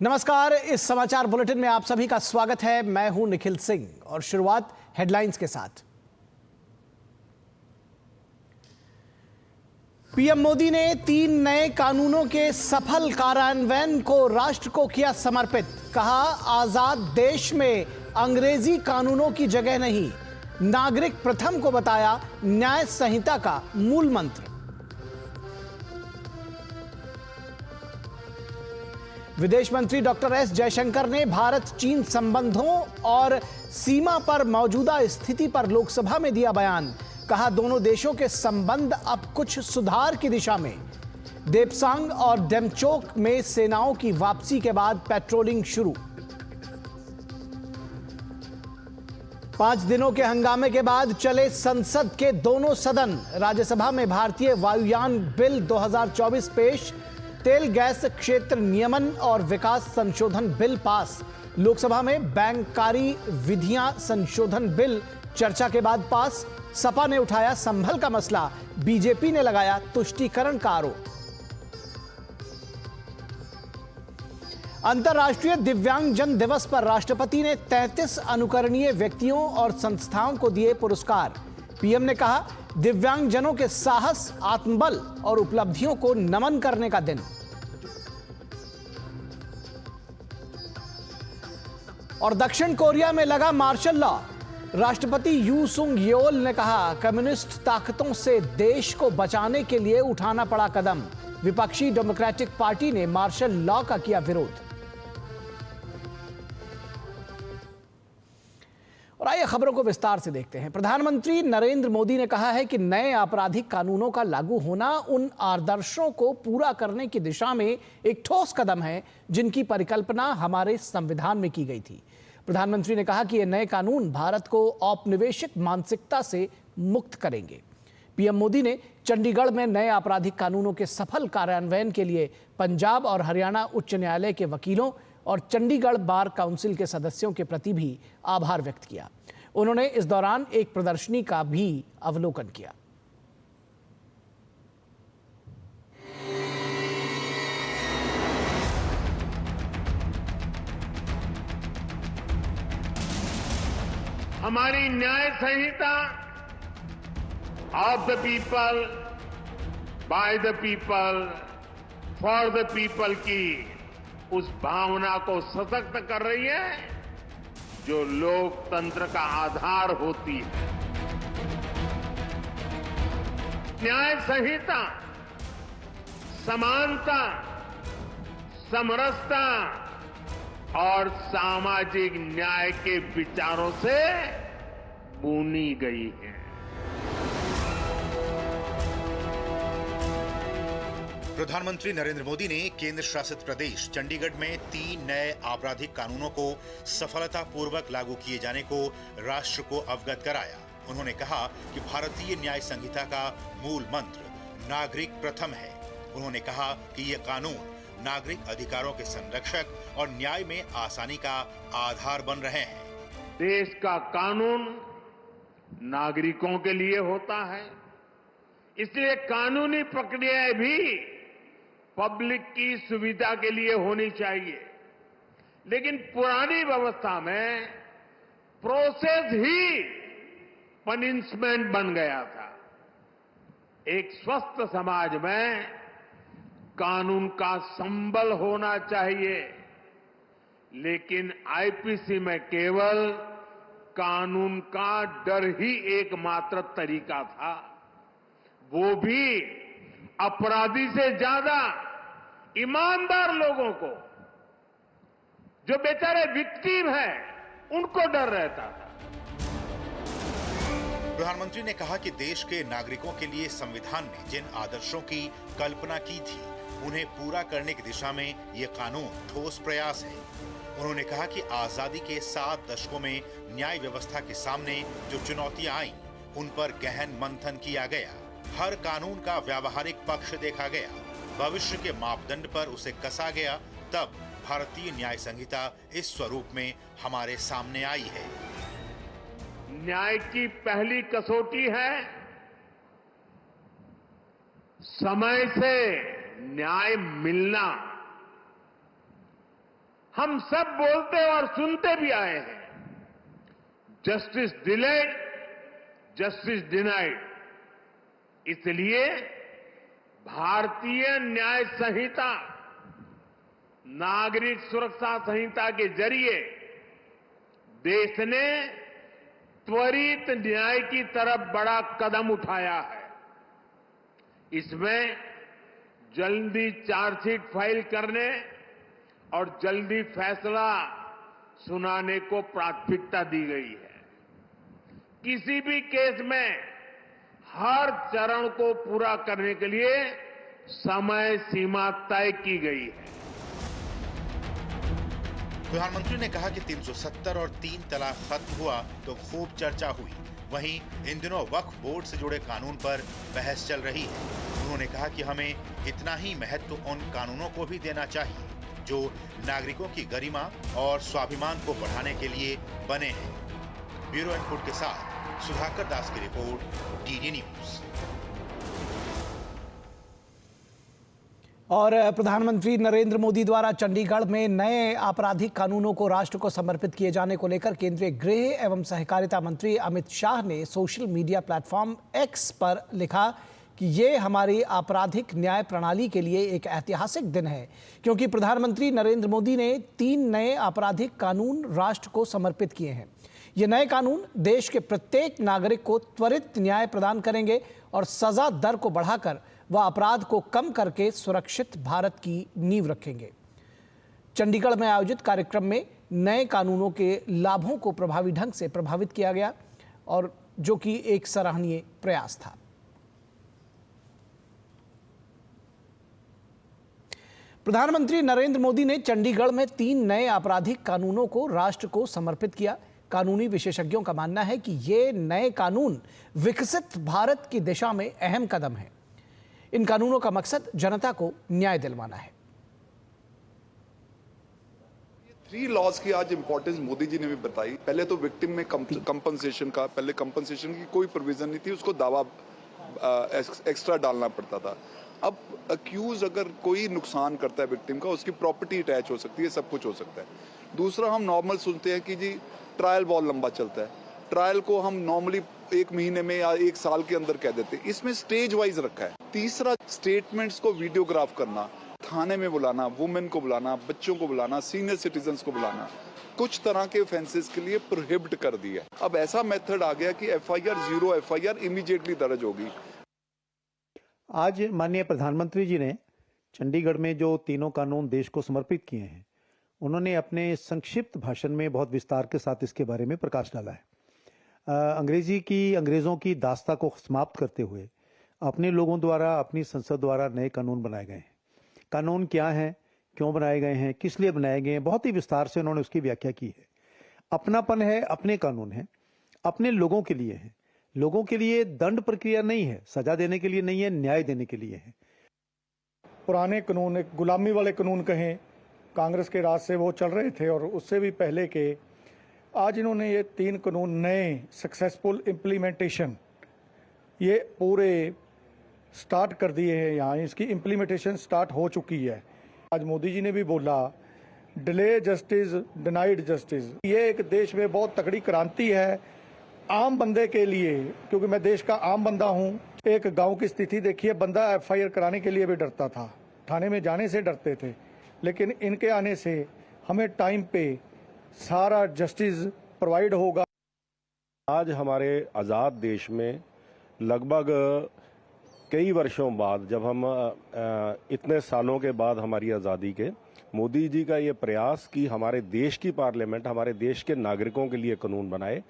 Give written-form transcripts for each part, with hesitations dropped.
नमस्कार, इस समाचार बुलेटिन में आप सभी का स्वागत है। मैं हूं निखिल सिंह और शुरुआत हेडलाइंस के साथ। पीएम मोदी ने 3 नए कानूनों के सफल कार्यान्वयन को राष्ट्र को किया समर्पित। कहा, आजाद देश में अंग्रेजी कानूनों की जगह नहीं, नागरिक प्रथम को बताया न्याय संहिता का मूल मंत्र। विदेश मंत्री डॉक्टर एस जयशंकर ने भारत चीन संबंधों और सीमा पर मौजूदा स्थिति पर लोकसभा में दिया बयान। कहा, दोनों देशों के संबंध अब कुछ सुधार की दिशा में। देपसांग और डेमचोक में सेनाओं की वापसी के बाद पेट्रोलिंग शुरू। 5 दिनों के हंगामे के बाद चले संसद के दोनों सदन। राज्यसभा में भारतीय वायुयान बिल 2024 पेश। तेल गैस क्षेत्र नियमन और विकास संशोधन बिल पास। लोकसभा में बैंककारी विधियां संशोधन बिल चर्चा के बाद पास। सपा ने उठाया संभल का मसला, बीजेपी ने लगाया तुष्टीकरण का आरोप। अंतर्राष्ट्रीय दिव्यांगजन दिवस पर राष्ट्रपति ने 33 अनुकरणीय व्यक्तियों और संस्थाओं को दिए पुरस्कार। पीएम ने कहा, दिव्यांगजनों के साहस, आत्मबल और उपलब्धियों को नमन करने का दिन। और दक्षिण कोरिया में लगा मार्शल लॉ। राष्ट्रपति यू सुंग येओल ने कहा, कम्युनिस्ट ताकतों से देश को बचाने के लिए उठाना पड़ा कदम। विपक्षी डेमोक्रेटिक पार्टी ने मार्शल लॉ का किया विरोध। और आइए खबरों को विस्तार से देखते हैं। प्रधानमंत्री नरेंद्र मोदी ने कहा है कि नए आपराधिक कानूनों का लागू होना उन आदर्शों को पूरा करने की दिशा में एक ठोस कदम है जिनकी परिकल्पना हमारे संविधान में की गई थी। प्रधानमंत्री ने कहा कि ये नए कानून भारत को औपनिवेशिक मानसिकता से मुक्त करेंगे। पीएम मोदी ने चंडीगढ़ में नए आपराधिक कानूनों के सफल कार्यान्वयन के लिए पंजाब और हरियाणा उच्च न्यायालय के वकीलों और चंडीगढ़ बार काउंसिल के सदस्यों के प्रति भी आभार व्यक्त किया। उन्होंने इस दौरान एक प्रदर्शनी का भी अवलोकन किया। हमारी न्याय संहिता of the people, by the people, for the people की उस भावना को सशक्त कर रही है जो लोकतंत्र का आधार होती है। न्याय संहिता समानता, समरसता और सामाजिक न्याय के विचारों से बुनी गई है। प्रधानमंत्री नरेंद्र मोदी ने केंद्र शासित प्रदेश चंडीगढ़ में 3 नए आपराधिक कानूनों को सफलतापूर्वक लागू किए जाने को राष्ट्र को अवगत कराया। उन्होंने कहा कि भारतीय न्याय संहिता का मूल मंत्र नागरिक प्रथम है। उन्होंने कहा कि ये कानून नागरिक अधिकारों के संरक्षक और न्याय में आसानी का आधार बन रहे हैं। देश का कानून नागरिकों के लिए होता है, इसलिए कानूनी प्रक्रियाएं भी पब्लिक की सुविधा के लिए होनी चाहिए। लेकिन पुरानी व्यवस्था में प्रोसेस ही पनिशमेंट बन गया था। एक स्वस्थ समाज में कानून का संबल होना चाहिए, लेकिन आईपीसी में केवल कानून का डर ही एकमात्र तरीका था। वो भी अपराधी से ज्यादा ईमानदार लोगों को, जो बेचारे विक्टिम हैं, उनको डर रहता था। प्रधानमंत्री ने कहा कि देश के नागरिकों के लिए संविधान ने जिन आदर्शों की कल्पना की थी, उन्हें पूरा करने की दिशा में ये कानून ठोस प्रयास है। उन्होंने कहा कि आजादी के 7 दशकों में न्याय व्यवस्था के सामने जो चुनौतियां आईं, उन पर गहन मंथन किया गया। हर कानून का व्यावहारिक पक्ष देखा गया, भविष्य के मापदंड पर उसे कसा गया। तब भारतीय न्याय संहिता इस स्वरूप में हमारे सामने आई है। न्याय की पहली कसौटी है समय से न्याय मिलना। हम सब बोलते और सुनते भी आए हैं, जस्टिस डिलेड, जस्टिस डिनाइड। इसलिए भारतीय न्याय संहिता, नागरिक सुरक्षा संहिता के जरिए देश ने त्वरित न्याय की तरफ बड़ा कदम उठाया है। इसमें जल्दी चार्जशीट फाइल करने और जल्दी फैसला सुनाने को प्राथमिकता दी गई है। किसी भी केस में हर चरण को पूरा करने के लिए समय सीमा तय की गई है। प्रधानमंत्री ने कहा कि 370 और 3 तलाक खत्म हुआ तो खूब चर्चा हुई। वहीं इन दिनों वक्फ बोर्ड से जुड़े कानून पर बहस चल रही है। उन्होंने कहा कि हमें इतना ही महत्व उन कानूनों को भी देना चाहिए जो नागरिकों की गरिमा और स्वाभिमान को बढ़ाने के लिए बने हैं। ब्यूरो इनपुट के साथ सुधाकर दास की रिपोर्ट, डीडी न्यूज। और प्रधानमंत्री नरेंद्र मोदी द्वारा चंडीगढ़ में नए आपराधिक कानूनों को राष्ट्र को समर्पित किए जाने को लेकर केंद्रीय गृह एवं सहकारिता मंत्री अमित शाह ने सोशल मीडिया प्लेटफॉर्म एक्स पर लिखा कि ये हमारी आपराधिक न्याय प्रणाली के लिए एक ऐतिहासिक दिन है, क्योंकि प्रधानमंत्री नरेंद्र मोदी ने 3 नए आपराधिक कानून राष्ट्र को समर्पित किए हैं। ये नए कानून देश के प्रत्येक नागरिक को त्वरित न्याय प्रदान करेंगे और सजा दर को बढ़ाकर व अपराध को कम करके सुरक्षित भारत की नींव रखेंगे। चंडीगढ़ में आयोजित कार्यक्रम में नए कानूनों के लाभों को प्रभावी ढंग से प्रभावित किया गया, और जो कि एक सराहनीय प्रयास था। प्रधानमंत्री नरेंद्र मोदी ने चंडीगढ़ में 3 नए आपराधिक कानूनों को राष्ट्र को समर्पित किया। कानूनी विशेषज्ञों का मानना है कि ये नए कानून विकसित भारत की दिशा में अहम कदम है। इन कानूनों का मकसद जनता को न्याय दिलवाना है। 3 लॉज की आज इंपॉर्टेंस मोदी जी ने भी बताई। पहले तो विक्टिम में कंपनसेशन का, पहले कंपनसेशन की कोई प्रोविजन नहीं थी, उसको दावा एक्स्ट्रा डालना पड़ता था। अब अक्यूज अगर कोई नुकसान करता है विक्टिम का, उसकी प्रॉपर्टी अटैच हो सकती है, सब कुछ हो सकता है। दूसरा, हम नॉर्मल सुनते हैं कि जी ट्रायल बहुत लंबा चलता है, ट्रायल को हम नॉर्मली 1 महीने में या 1 साल के अंदर कह देते हैं, इसमें स्टेज वाइज रखा है। तीसरा, स्टेटमेंट्स को वीडियोग्राफ करना, थाने में बुलाना, वुमेन को बुलाना, बच्चों को बुलाना, सीनियर सिटीजन्स को बुलाना, कुछ तरह के ऑफेंसेस के लिए प्रोहिबिट कर दिया। अब ऐसा मेथड आ गया कि FIR 0 FIR इमीडिएटली दर्ज होगी। आज माननीय प्रधानमंत्री जी ने चंडीगढ़ में जो तीनों कानून देश को समर्पित किए हैं, उन्होंने अपने संक्षिप्त भाषण में बहुत विस्तार के साथ इसके बारे में प्रकाश डाला है। अंग्रेजों की दास्ता को समाप्त करते हुए अपने लोगों द्वारा, अपनी संसद द्वारा नए कानून बनाए गए हैं। कानून क्या हैं, क्यों बनाए गए हैं, किस लिए बनाए गए हैं, बहुत ही विस्तार से उन्होंने उसकी व्याख्या की है। अपनापन है, अपने कानून है, अपने लोगों के लिए है। लोगों के लिए दंड प्रक्रिया नहीं है, सजा देने के लिए नहीं है, न्याय देने के लिए है। पुराने कानून, एक गुलामी वाले कानून कहें, कांग्रेस के राज से वो चल रहे थे और उससे भी पहले के, आज इन्होंने ये 3 कानून नए सक्सेसफुल इम्प्लीमेंटेशन ये पूरे स्टार्ट कर दिए हैं। यहाँ इसकी इम्प्लीमेंटेशन स्टार्ट हो चुकी है। आज मोदी जी ने भी बोला, डिले जस्टिस, डिनाइड जस्टिस। ये एक देश में बहुत तगड़ी क्रांति है आम बंदे के लिए, क्योंकि मैं देश का आम बंदा हूँ। एक गांव की स्थिति देखिए, बंदा FIR कराने के लिए भी डरता था, थाने में जाने से डरते थे, लेकिन इनके आने से हमें टाइम पे सारा जस्टिस प्रोवाइड होगा। आज हमारे आज़ाद देश में लगभग कई वर्षों बाद, जब हम इतने सालों के बाद हमारी आज़ादी के, मोदी जी का ये प्रयास कि हमारे देश की पार्लियामेंट हमारे देश के नागरिकों के लिए कानून बनाए,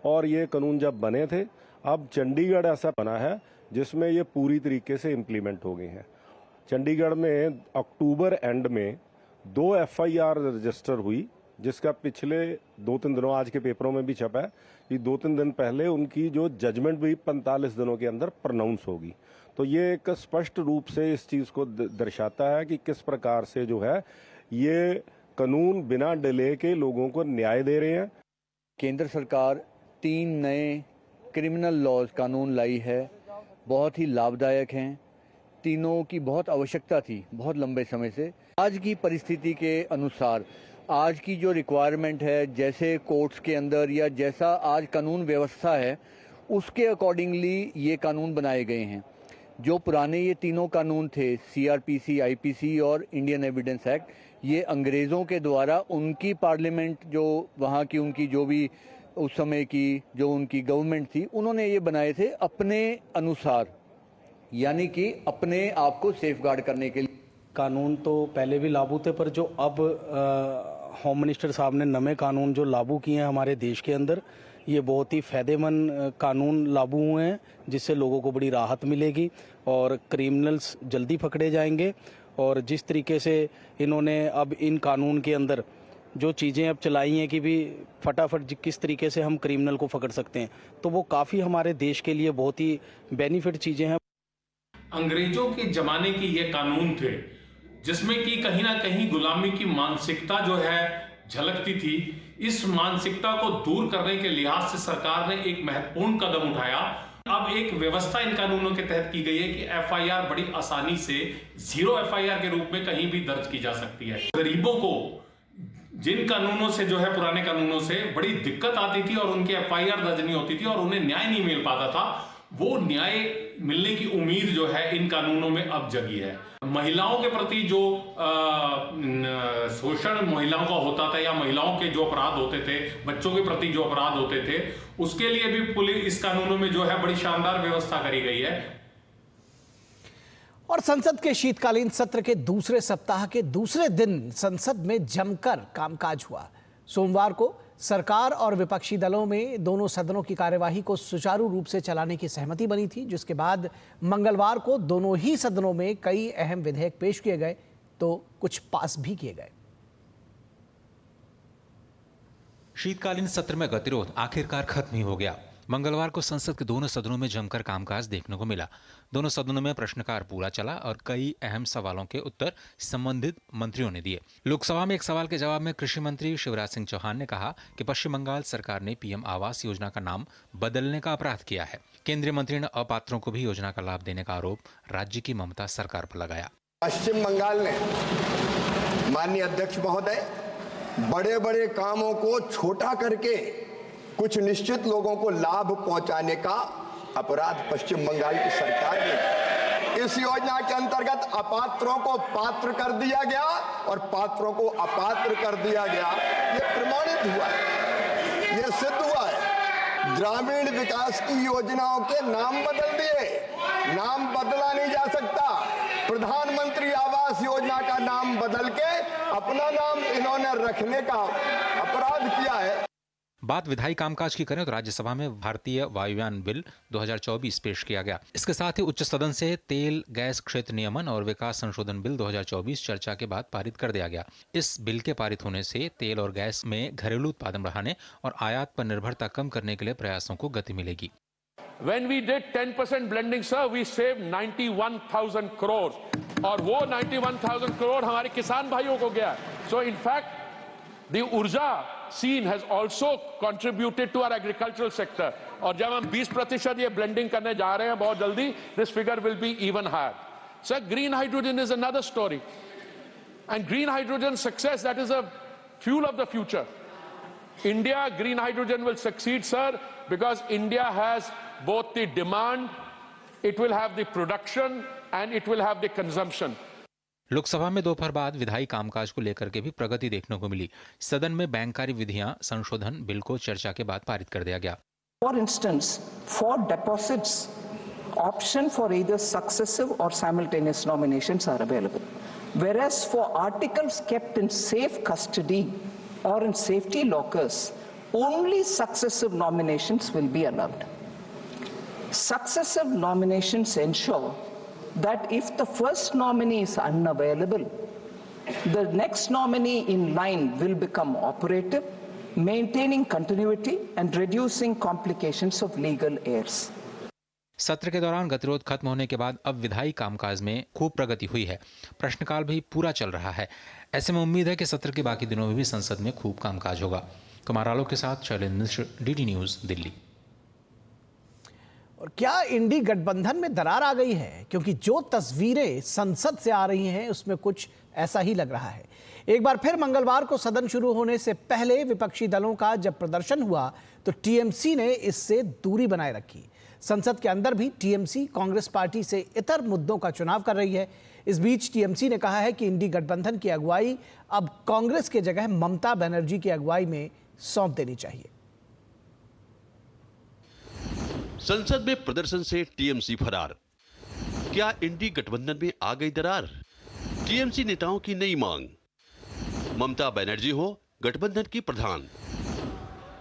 और ये कानून जब बने थे, अब चंडीगढ़ ऐसा बना है जिसमें ये पूरी तरीके से इम्प्लीमेंट हो गए हैं। चंडीगढ़ में अक्टूबर एंड में 2 FIR रजिस्टर हुई, जिसका पिछले 2-3 दिनों, आज के पेपरों में भी छपा है कि 2-3 दिन पहले उनकी जो जजमेंट भी 45 दिनों के अंदर प्रोनाउंस होगी। तो ये एक स्पष्ट रूप से इस चीज़ को दर्शाता है कि किस प्रकार से जो है ये कानून बिना डिले के लोगों को न्याय दे रहे हैं। केंद्र सरकार 3 नए क्रिमिनल लॉज कानून लाई है, बहुत ही लाभदायक हैं। तीनों की बहुत आवश्यकता थी बहुत लंबे समय से। आज की परिस्थिति के अनुसार आज की जो रिक्वायरमेंट है, जैसे कोर्ट्स के अंदर या जैसा आज कानून व्यवस्था है, उसके अकॉर्डिंगली ये कानून बनाए गए हैं। जो पुराने ये तीनों कानून थे, सीआरपीसी, आईपीसी और इंडियन एविडेंस एक्ट, ये अंग्रेज़ों के द्वारा उनकी पार्लियामेंट, जो वहाँ की उनकी जो भी उस समय की जो उनकी गवर्नमेंट थी, उन्होंने ये बनाए थे अपने अनुसार, यानी कि अपने आप को सेफगार्ड करने के लिए। कानून तो पहले भी लागू थे, पर जो अब होम मिनिस्टर साहब ने नए कानून जो लागू किए हैं हमारे देश के अंदर, ये बहुत ही फ़ायदेमंद कानून लागू हुए हैं, जिससे लोगों को बड़ी राहत मिलेगी और क्रिमिनल्स जल्दी पकड़े जाएंगे। और जिस तरीके से इन्होंने अब इन कानून के अंदर जो चीज़ें अब चलाई हैं कि भी फटाफट किस तरीके से हम क्रिमिनल को पकड़ सकते हैं, तो वो काफ़ी हमारे देश के लिए बहुत ही बेनिफिट चीज़ें हैं। अंग्रेजों के ज़माने की ये कानून थे, जिसमें कि कहीं ना कहीं गुलामी की मानसिकता जो है झलकती थी। इस मानसिकता को दूर करने के लिहाज से सरकार ने एक महत्वपूर्ण कदम उठाया। अब एक व्यवस्था इन कानूनों के तहत की गई है कि एफआईआर बड़ी आसानी से 0 एफआईआर के रूप में कहीं भी दर्ज की जा सकती है। गरीबों को जिन कानूनों से जो है, पुराने कानूनों से बड़ी दिक्कत आती थी और उनकी एफआईआर दर्ज नहीं होती थी और उन्हें न्याय नहीं मिल पाता था, वो न्याय मिलने की उम्मीद जो है इन कानूनों में अब जगी है। महिलाओं के प्रति जो शोषण महिलाओं का होता था या महिलाओं के जो अपराध होते थे, बच्चों के प्रति जो अपराध होते थे, उसके लिए भी पुलिस इस कानूनों में जो है बड़ी शानदार व्यवस्था करी गई है। और संसद के शीतकालीन सत्र के दूसरे सप्ताह के दूसरे दिन संसद में जमकर कामकाज हुआ। सोमवार को सरकार और विपक्षी दलों में दोनों सदनों की कार्यवाही को सुचारू रूप से चलाने की सहमति बनी थी, जिसके बाद मंगलवार को दोनों ही सदनों में कई अहम विधेयक पेश किए गए तो कुछ पास भी किए गए। शीतकालीन सत्र में गतिरोध आखिरकार खत्म ही हो गया। मंगलवार को संसद के दोनों सदनों में जमकर कामकाज देखने को मिला। दोनों सदनों में प्रश्नकाल पूरा चला और कई अहम सवालों के उत्तर संबंधित मंत्रियों ने दिए। लोकसभा में एक सवाल के जवाब में कृषि मंत्री शिवराज सिंह चौहान ने कहा कि पश्चिम बंगाल सरकार ने पीएम आवास योजना का नाम बदलने का अपराध किया है। केंद्रीय मंत्री ने अपात्रों को भी योजना का लाभ देने का आरोप राज्य की ममता सरकार पर लगाया। पश्चिम बंगाल ने, माननीय अध्यक्ष महोदय, बड़े बड़े कामों को छोटा करके कुछ निश्चित लोगों को लाभ पहुंचाने का अपराध पश्चिम बंगाल की सरकार ने। इस योजना के अंतर्गत अपात्रों को पात्र कर दिया गया और पात्रों को अपात्र कर दिया गया। ये प्रमाणित हुआ है, ये सिद्ध हुआ है। ग्रामीण विकास की योजनाओं के नाम बदल दिए, नाम बदला नहीं जा सकता। प्रधानमंत्री आवास योजना का नाम बदल के अपना नाम इन्होंने रखने का अपराध किया है। बात विधायी कामकाज की करें तो राज्यसभा में भारतीय वायुयान बिल 2024 पेश किया गया। इसके साथ ही उच्च सदन से तेल गैस क्षेत्र नियमन और विकास संशोधन बिल 2024 चर्चा के बाद पारित कर दिया गया। इस बिल के पारित होने से तेल और गैस में घरेलू उत्पादन बढ़ाने और आयात पर निर्भरता कम करने के लिए प्रयासों को गति मिलेगी। When we did 10% blending, sir, we saved 91,000 crore और वो 91,000 crore हमारे किसान भाइयों को गया। So in fact, the ऊर्जा scene has also contributed to our agricultural sector और जब हम 20% ये blending करने जा रहे हैं बहुत जल्दी, this figure will be even higher. Sir, green hydrogen is another story and green hydrogen success, that is a fuel of the future. India green hydrogen will succeed, sir, because India has both the demand, it will have the production and it will have the consumption. Lok Sabha में दोपहर बाद विधायी कामकाज को लेकर के भी प्रगति देखने को मिली। सदन में बैंककारी विधियां संशोधन बिल को चर्चा के बाद पारित कर दिया गया। For instance, for deposits, option for either successive or simultaneous nominations are available. Whereas for articles kept in safe custody or in safety lockers, only successive nominations will be allowed. Successive nominations ensure that if the first nominee is unavailable, the next nominee in line will become operative, maintaining continuity and reducing complications of legal heirs. सत्र के दौरान गतिरोध खत्म होने के बाद अब विधायी कामकाज में खूब प्रगति हुई है। प्रश्नकाल भी पूरा चल रहा है। ऐसे में उम्मीद है कि सत्र के बाकी दिनों में भी संसद में खूब कामकाज होगा। कुमार आलोक के साथ शैलेंद्र मिश्र, डीडी न्यूज, दिल्ली। और क्या इंडी गठबंधन में दरार आ गई है? क्योंकि जो तस्वीरें संसद से आ रही हैं उसमें कुछ ऐसा ही लग रहा है। एक बार फिर मंगलवार को सदन शुरू होने से पहले विपक्षी दलों का जब प्रदर्शन हुआ तो टीएमसी ने इससे दूरी बनाए रखी। संसद के अंदर भी टीएमसी कांग्रेस पार्टी से इतर मुद्दों का चुनाव कर रही है। इस बीच टीएमसी ने कहा है कि इंडी गठबंधन की अगुवाई अब कांग्रेस के जगह ममता बनर्जी की अगुवाई में सौंप देनी चाहिए। संसद में प्रदर्शन से टीएमसी फरार। क्या इंडी गठबंधन में आ गई दरार? टीएमसी नेताओं की नई मांग, ममता बनर्जी हो गठबंधन की प्रधान।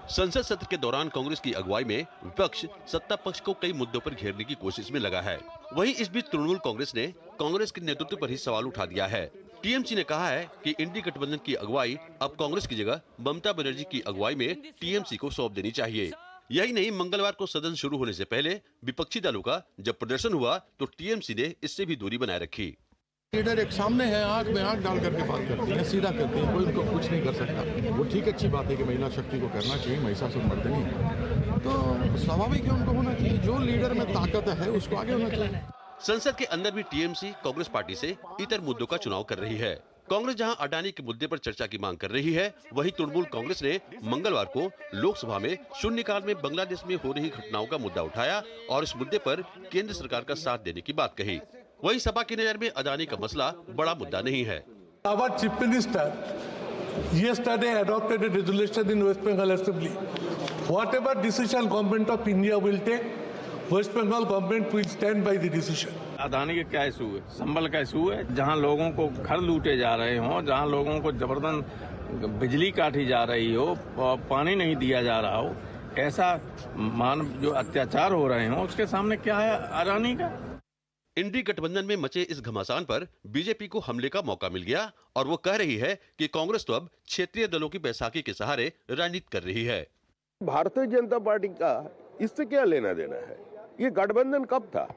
संसद सत्र के दौरान कांग्रेस की अगुवाई में विपक्ष सत्ता पक्ष को कई मुद्दों पर घेरने की कोशिश में लगा है। वहीं इस बीच तृणमूल कांग्रेस ने कांग्रेस के नेतृत्व पर ही सवाल उठा दिया है। टीएमसी ने कहा है कि इंडी गठबंधन की अगुवाई अब कांग्रेस की जगह ममता बनर्जी की अगुवाई में टीएमसी को सौंप देनी चाहिए। यही नहीं, मंगलवार को सदन शुरू होने से पहले विपक्षी दलों का जब प्रदर्शन हुआ तो टीएमसी ने इससे भी दूरी बनाए रखी। लीडर एक सामने है, आंख में आंख डाल करके बात करते हैं, सीधा करते हैं, कोई उनको कुछ नहीं कर सकता। वो ठीक अच्छी बात है कि महिला शक्ति को करना चाहिए, महिषासुर मर्दनी है तो स्वाभाविक है उनको होना चाहिए। जो लीडर में ताकत है उसको आगे होना चाहिए। संसद के अंदर भी टीएमसी कांग्रेस पार्टी से इतर मुद्दों का चुनाव कर रही है। कांग्रेस जहां अडानी के मुद्दे पर चर्चा की मांग कर रही है, वहीं तृणमूल कांग्रेस ने मंगलवार को लोकसभा में शून्यकाल में बांग्लादेश में हो रही घटनाओं का मुद्दा उठाया और इस मुद्दे पर केंद्र सरकार का साथ देने की बात कही। वहीं सपा की नजर में अडानी का मसला बड़ा मुद्दा नहीं है। Our Chief Minister yesterday adopted a resolution in West Bengal Assembly. Whatever decision Government of India will take, West Bengal government will stand by the decision. Adani के क्या इशू है? संभल का इशू है, जहां लोगों को घर लूटे जा रहे हों, जहां लोगों को जबरदस्त बिजली काटी जा रही हो, पानी नहीं दिया जा रहा हो, ऐसा जो अत्याचार हो रहे हों, उसके सामने क्या है अडानी का? इंडी गठबंधन में मचे इस घमासान पर बीजेपी को हमले का मौका मिल गया और वो कह रही है कि कांग्रेस तो अब क्षेत्रीय दलों की बैसाखी के सहारे राजनीति कर रही है। भारतीय जनता पार्टी का इससे क्या लेना देना है? ये गठबंधन कब था?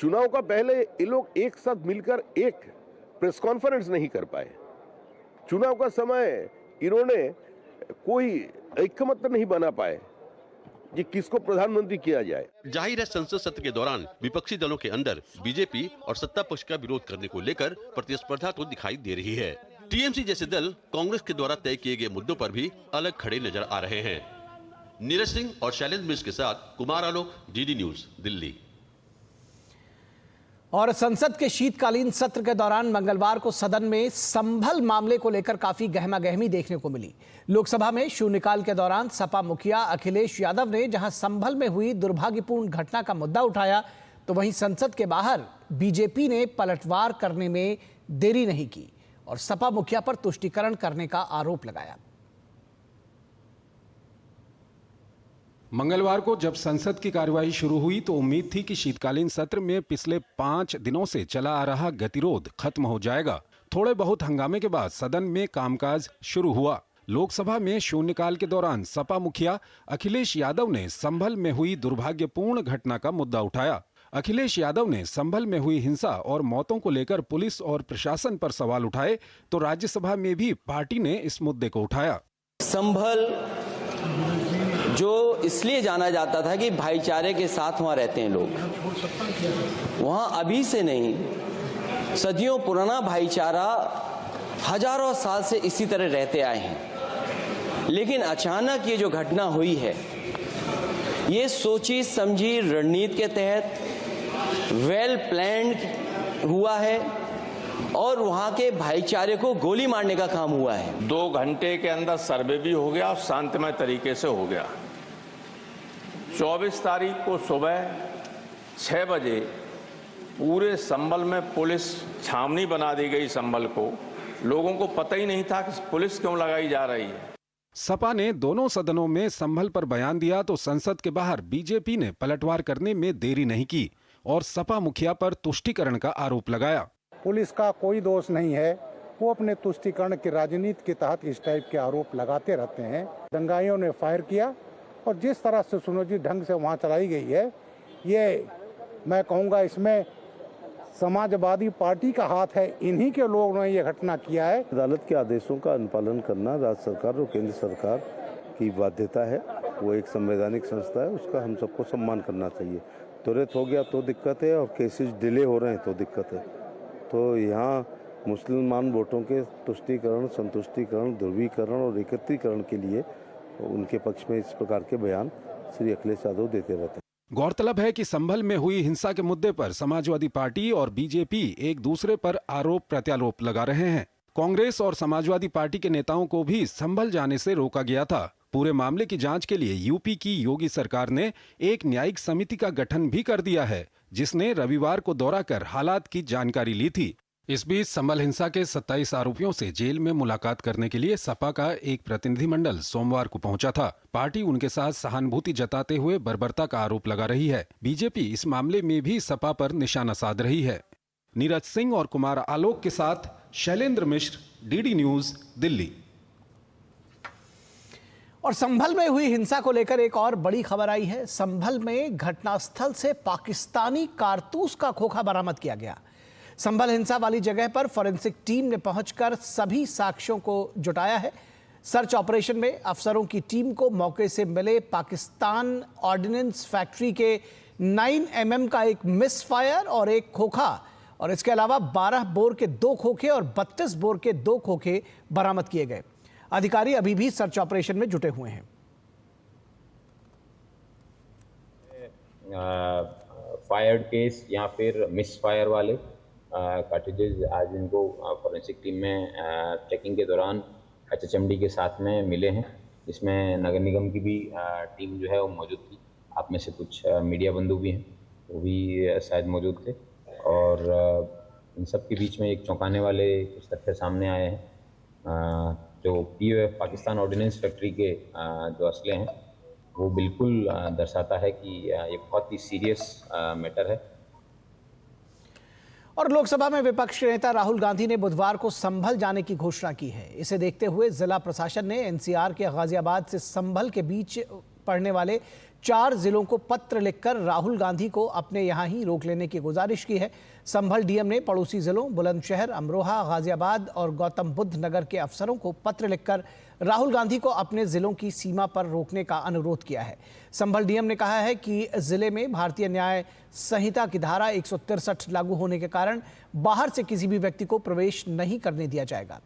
चुनाव का पहले ये लोग एक साथ मिलकर एक प्रेस कॉन्फ्रेंस नहीं कर पाए। चुनाव का समय इन्होंने कोई ऐक्यमत्य नहीं बना पाए कि किसको प्रधानमंत्री किया जाए। जाहिर है संसद सत्र के दौरान विपक्षी दलों के अंदर बीजेपी और सत्ता पक्ष का विरोध करने को लेकर प्रतिस्पर्धा तो दिखाई दे रही है। टीएमसी जैसे दल कांग्रेस के द्वारा तय किए गए मुद्दों पर भी अलग खड़े नजर आ रहे हैं। नीरज सिंह और शैलेंद्र मिश्र के साथ कुमार आलोक, डीडी न्यूज, दिल्ली। और संसद के शीतकालीन सत्र के दौरान मंगलवार को सदन में संभल मामले को लेकर काफी गहमागहमी देखने को मिली। लोकसभा में शून्यकाल के दौरान सपा मुखिया अखिलेश यादव ने जहां संभल में हुई दुर्भाग्यपूर्ण घटना का मुद्दा उठाया, तो वहीं संसद के बाहर बीजेपी ने पलटवार करने में देरी नहीं की और सपा मुखिया पर तुष्टीकरण करने का आरोप लगाया। मंगलवार को जब संसद की कार्यवाही शुरू हुई तो उम्मीद थी कि शीतकालीन सत्र में पिछले 5 दिनों से चला आ रहा गतिरोध खत्म हो जाएगा। थोड़े बहुत हंगामे के बाद सदन में कामकाज शुरू हुआ। लोकसभा में शून्यकाल के दौरान सपा मुखिया अखिलेश यादव ने संभल में हुई दुर्भाग्यपूर्ण घटना का मुद्दा उठाया। अखिलेश यादव ने संभल में हुई हिंसा और मौतों को लेकर पुलिस और प्रशासन पर सवाल उठाए तो राज्यसभा में भी पार्टी ने इस मुद्दे को उठाया। संभल जो इसलिए जाना जाता था कि भाईचारे के साथ वहाँ रहते हैं लोग, वहाँ अभी से नहीं सदियों पुराना भाईचारा हजारों साल से इसी तरह रहते आए हैं। लेकिन अचानक ये जो घटना हुई है, ये सोची समझी रणनीति के तहत वेल प्लान्ड हुआ है और वहां के भाईचारे को गोली मारने का काम हुआ है। 2 घंटे के अंदर सर्वे भी हो गया और शांतिमय तरीके से हो गया। 24 तारीख को सुबह 6 बजे पूरे संभल में पुलिस छावनी बना दी गई। संभल को लोगों को पता ही नहीं था कि पुलिस क्यों लगाई जा रही है। सपा ने दोनों सदनों में संभल पर बयान दिया तो संसद के बाहर बीजेपी ने पलटवार करने में देरी नहीं की और सपा मुखिया पर तुष्टीकरण का आरोप लगाया। पुलिस का कोई दोष नहीं है, वो अपने तुष्टीकरण की राजनीति के तहत इस टाइप के आरोप लगाते रहते हैं। दंगाइयों ने फायर किया और जिस तरह से सुनियोजित ढंग से वहाँ चलाई गई है, ये मैं कहूँगा इसमें समाजवादी पार्टी का हाथ है। इन्हीं के लोगों ने ये घटना किया है। अदालत के आदेशों का अनुपालन करना राज्य सरकार और केंद्र सरकार की बाध्यता है। वो एक संवैधानिक संस्था है, उसका हम सबको सम्मान करना चाहिए। त्वरित हो गया तो दिक्कत है और केसेस डिले हो रहे हैं तो दिक्कत है। तो यहाँ मुसलमान वोटों के तुष्टीकरण, संतुष्टीकरण, ध्रुवीकरण और एकत्रीकरण के लिए उनके पक्ष में इस प्रकार के बयान श्री अखिलेश यादव देते रहते हैं। गौरतलब है कि संभल में हुई हिंसा के मुद्दे पर समाजवादी पार्टी और बीजेपी एक दूसरे पर आरोप प्रत्यारोप लगा रहे हैं। कांग्रेस और समाजवादी पार्टी के नेताओं को भी संभल जाने से रोका गया था। पूरे मामले की जांच के लिए यूपी की योगी सरकार ने एक न्यायिक समिति का गठन भी कर दिया है, जिसने रविवार को दौरा कर हालात की जानकारी ली थी। इस बीच संभल हिंसा के 27 आरोपियों से जेल में मुलाकात करने के लिए सपा का एक प्रतिनिधिमंडल सोमवार को पहुंचा था। पार्टी उनके साथ सहानुभूति जताते हुए बर्बरता का आरोप लगा रही है। बीजेपी इस मामले में भी सपा पर निशाना साध रही है। नीरज सिंह और कुमार आलोक के साथ शैलेंद्र मिश्र, डीडी न्यूज, दिल्ली। और संभल में हुई हिंसा को लेकर एक और बड़ी खबर आई है। संभल में घटनास्थल से पाकिस्तानी कारतूस का खोखा बरामद किया गया। संभल हिंसा वाली जगह पर फॉरेंसिक टीम ने पहुंचकर सभी साक्ष्यों को जुटाया है। सर्च ऑपरेशन में अफसरों की टीम को मौके से मिले पाकिस्तान ऑर्डिनेंस फैक्ट्री के 9 mm का एक मिस फायर और एक खोखा और इसके अलावा 12 बोर के 2 खोखे और 32 बोर के 2 खोखे बरामद किए गए। अधिकारी अभी भी सर्च ऑपरेशन में जुटे हुए हैं। फायर्ड केस या फिर मिस फायर वाले कार्ट्रिजेज आज इनको फॉरेंसिक टीम में चेकिंग के दौरान HHMD के साथ में मिले हैं। इसमें नगर निगम की भी टीम जो है वो मौजूद थी। आप में से कुछ मीडिया बंधु भी हैं, वो भी शायद मौजूद थे। और इन सब के बीच में एक चौंकाने वाले कुछ तथ्य सामने आए हैं। जो POF पाकिस्तान ऑर्डिनेंस फैक्ट्री के जो असले हैं वो बिल्कुल दर्शाता है कि ये बहुत ही सीरियस मैटर है। और लोकसभा में विपक्ष के नेता राहुल गांधी ने बुधवार को संभल जाने की घोषणा की है। इसे देखते हुए जिला प्रशासन ने NCR के गाजियाबाद से संभल के बीच पड़ने वाले 4 जिलों को पत्र लिखकर राहुल गांधी को अपने यहां ही रोक लेने की गुजारिश की है। संभल डीएम ने पड़ोसी जिलों बुलंदशहर, अमरोहा, गाजियाबाद और गौतम बुद्ध नगर के अफसरों को पत्र लिखकर राहुल गांधी को अपने जिलों की सीमा पर रोकने का अनुरोध किया है। संभल डीएम ने कहा है कि जिले में भारतीय न्याय संहिता की धारा 163 लागू होने के कारण बाहर से किसी भी व्यक्ति को प्रवेश नहीं करने दिया जाएगा।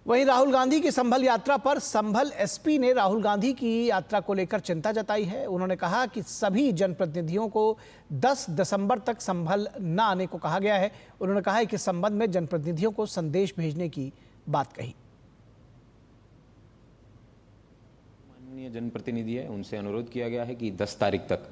वहीं राहुल गांधी की संभल यात्रा पर संभल एसपी ने राहुल गांधी की यात्रा को लेकर चिंता जताई है। उन्होंने कहा कि सभी जनप्रतिनिधियों को 10 दिसंबर तक संभल न आने को कहा गया है। उन्होंने कहा है कि संबंध में जनप्रतिनिधियों को संदेश भेजने की बात कही। माननीय जनप्रतिनिधि है, उनसे अनुरोध किया गया है कि 10 तारीख तक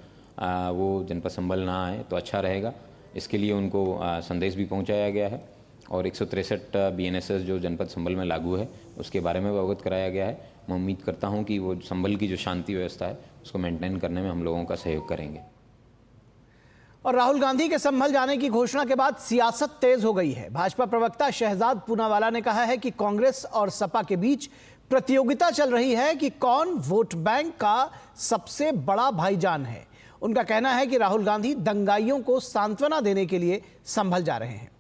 वो जनपद संभल ना आए तो अच्छा रहेगा। इसके लिए उनको संदेश भी पहुंचाया गया है और 163 BNSS जो जनपद संभल में लागू है उसके बारे में अवगत कराया गया है। मैं उम्मीद करता हूं कि वो संभल की जो शांति व्यवस्था है उसको मेंटेन करने में हम लोगों का सहयोग करेंगे। और राहुल गांधी के संभल जाने की घोषणा के बाद सियासत तेज हो गई है। भाजपा प्रवक्ता शहजाद पूनावाला ने कहा है कि कांग्रेस और सपा के बीच प्रतियोगिता चल रही है कि कौन वोट बैंक का सबसे बड़ा भाईजान है। उनका कहना है कि राहुल गांधी दंगाइयों को सांत्वना देने के लिए संभल जा रहे हैं।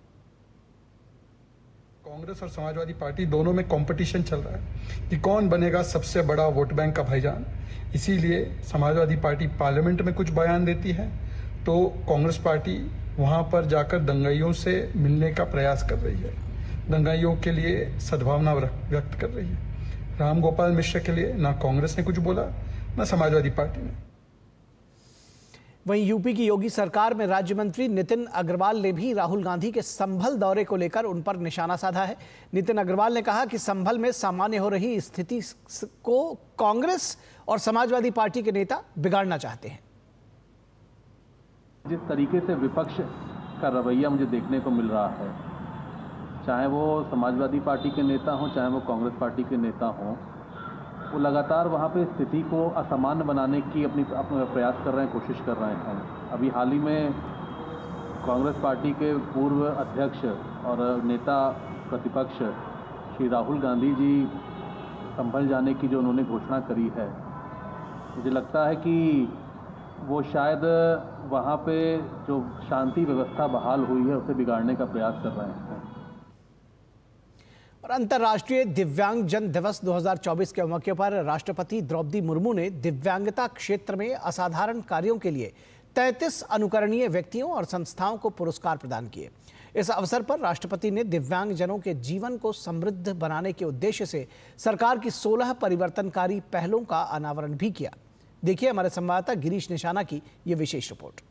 कांग्रेस और समाजवादी पार्टी दोनों में कंपटीशन चल रहा है कि कौन बनेगा सबसे बड़ा वोट बैंक का भाईजान। इसीलिए समाजवादी पार्टी पार्लियामेंट में कुछ बयान देती है तो कांग्रेस पार्टी वहां पर जाकर दंगाइयों से मिलने का प्रयास कर रही है, दंगाइयों के लिए सद्भावना व्यक्त कर रही है। राम गोपाल मिश्र के लिए ना कांग्रेस ने कुछ बोला ना समाजवादी पार्टी ने। वहीं यूपी की योगी सरकार में राज्य मंत्री नितिन अग्रवाल ने भी राहुल गांधी के संभल दौरे को लेकर उन पर निशाना साधा है। नितिन अग्रवाल ने कहा कि संभल में सामान्य हो रही स्थिति को कांग्रेस और समाजवादी पार्टी के नेता बिगाड़ना चाहते हैं। जिस तरीके से विपक्ष का रवैया मुझे देखने को मिल रहा है, चाहे वो समाजवादी पार्टी के नेता हों चाहे वो कांग्रेस पार्टी के नेता हों, वो लगातार वहाँ पे स्थिति को असामान्य बनाने की अपने प्रयास कर रहे हैं, कोशिश कर रहे हैं। अभी हाल ही में कांग्रेस पार्टी के पूर्व अध्यक्ष और नेता प्रतिपक्ष श्री राहुल गांधी जी संभल जाने की जो उन्होंने घोषणा करी है, मुझे लगता है कि वो शायद वहाँ पे जो शांति व्यवस्था बहाल हुई है उसे बिगाड़ने का प्रयास कर रहे हैं। और अंतर्राष्ट्रीय दिव्यांगजन दिवस 2024 के मौके पर राष्ट्रपति द्रौपदी मुर्मू ने दिव्यांगता क्षेत्र में असाधारण कार्यों के लिए 33 अनुकरणीय व्यक्तियों और संस्थाओं को पुरस्कार प्रदान किए। इस अवसर पर राष्ट्रपति ने दिव्यांगजनों के जीवन को समृद्ध बनाने के उद्देश्य से सरकार की 16 परिवर्तनकारी पहलों का अनावरण भी किया। देखिए हमारे संवाददाता गिरीश निशाना की ये विशेष रिपोर्ट।